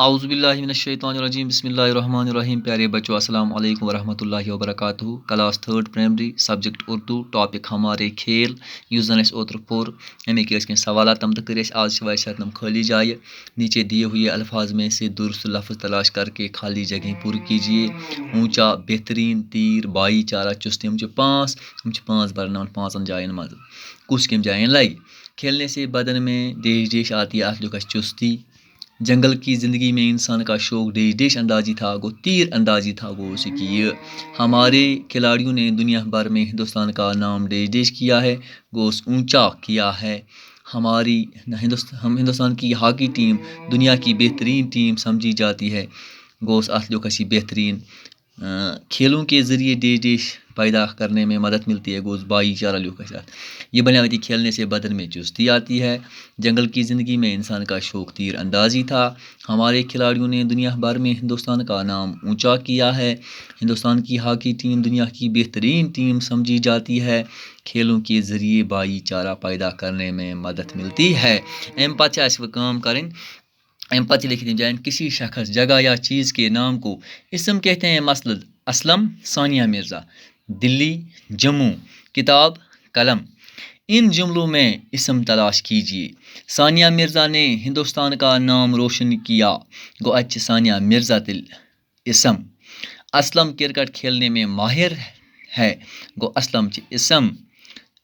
اعوذ باللہ من الشیطان الرجیم بسم اللہ الرحمن الرحیم. پیارے بچوں السلام علیکم ورحمۃ اللہ وبرکاتہ. Class 3rd primary subject Urdu topic ہمارے کھیل یس زن اس اوتر پور امیک کینٛہہ سوالات تم تک آج ویسے تم خالی جائے نیچے دیے ہوئے الفاظ میں سے درست لفظ تلاش کر کے خالی جگہیں پوری کیجیے. اونچا بہترین تیر بھائی چارہ چستی پانچ برنان پانچن جائن مز کس کم جائن لگے. کھیلنے سے بدن میں ڈیش آتی ہے ات لکھس چستی. جنگل کی زندگی میں انسان کا شوق ڈیش اندازی تھا گو تیر اندازی تھا گو اس کی. ہمارے کھلاڑیوں نے دنیا بھر میں ہندوستان کا نام ڈیش کیا ہے گوس اونچا کیا ہے. ہماری ہندوستان کی ہاکی ٹیم دنیا کی بہترین ٹیم سمجھی جاتی ہے گوس ات لکھس بہترین. کھیلوں کے ذریعے ڈیش پیدا کرنے میں مدد ملتی ہے گوس بھائی چارہ لکھس. یہ بنیادی کھیلنے سے بدن میں چستی آتی ہے. جنگل کی زندگی میں انسان کا شوق تیر اندازی تھا. ہمارے کھلاڑیوں نے دنیا بھر میں ہندوستان کا نام اونچا کیا ہے. ہندوستان کی ہاکی ٹیم دنیا کی بہترین ٹیم سمجھی جاتی ہے. کھیلوں کے ذریعے بھائی چارہ پیدا کرنے میں مدد ملتی ہے. ام پتہ اس کام کریں. ام پتہ لکھ دیں جائیں کسی شخص جگہ یا چیز کے نام کو اسم کہتے ہیں. مثلاً اسلم ثانیہ مرزا. دلی جموں. کتاب قلم. ان جملوں میں اسم تلاش کیجیے. ثانیہ مرزا نے ہندوستان کا نام روشن کیا گو اچھ ثانیہ مرزا تل اسم. اسلم کرکٹ کھیلنے میں ماہر ہے گو اسلم چ اسم.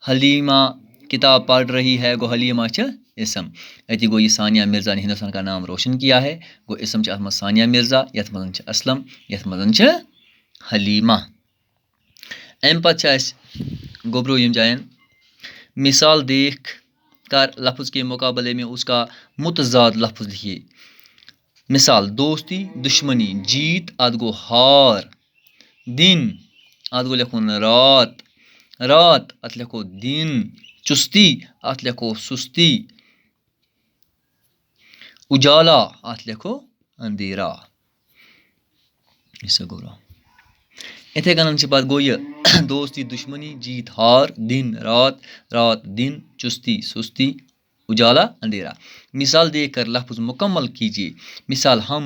حلیمہ کتاب پڑھ رہی ہے گو حلیمہ چ اسم. اتی گو یہ ثانیہ مرزا نے ہندوستان کا نام روشن کیا ہے گو اسم چ ات مز ثانیہ مرزا یت مز اسلم یت مز حلیمہ. ام پتہ گوبرو یم جائن مثال دیکھ کر لفظ کے مقابلے میں اس کا متضاد لفظ لکھیے. مثال دوستی دشمنی. جیت ات گو ہار. دن ات گو لکھن رات. رات ات لکھو دن. چستی ات لکھو سستی. اجالا ات لکھو اندھیرا. اتھے کن پتہ گو یہ دوستی دشمنی. جیت ہار. دن رات. رات دن. چستی سستی. اجالا اندھیرا. مثال دے کر لفظ مکمل کیجیے. مثال ہم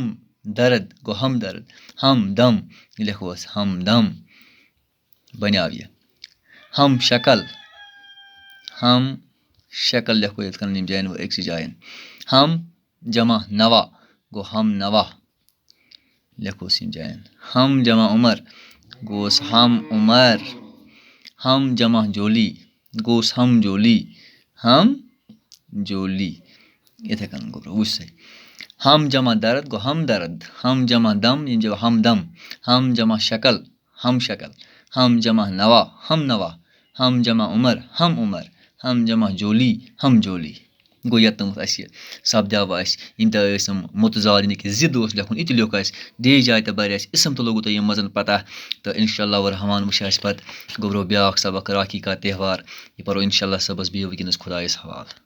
درد گو ہم درد. ہم دم یہ لکھو ہم دم بنیاو یہ. ہم شکل. ہم شکل لکھو یت کن جائن ایک جائن. ہم جمع نوا گو ہم نوا لکھو یم جائن. ہم جمع عمر گوس ہم عمر. ہم جمع جولی گوس ہم جولی. ہم جولی اتھے کن گو وچ سے. ہم جمع درد گو ہم درد. ہم جمع دم یہ جو ہم دم. ہم جمع شکل ہم شکل. ہم جمع نوا ہم نوا. ہم جمع عمر ہم عمر. ہم جمع جولی ہم جولی. گو یتنمت اس سپدیو اس یم تہ اسم متضاد یعنی کہ ضد اوس لکھن یہ لیوکھ اس ڈیش جائے تہ بر اس اسم تہ لوگو تہ یم مزن پتہ تو انشاءاللہ الرحمن وچھ اس پتہ گوبرو بیاکھ سبق راکھی کا تہوار یہ پرو انشاءاللہ صبحس بیٚیہِ وٕنکٮ۪نس خدایس حوالہ.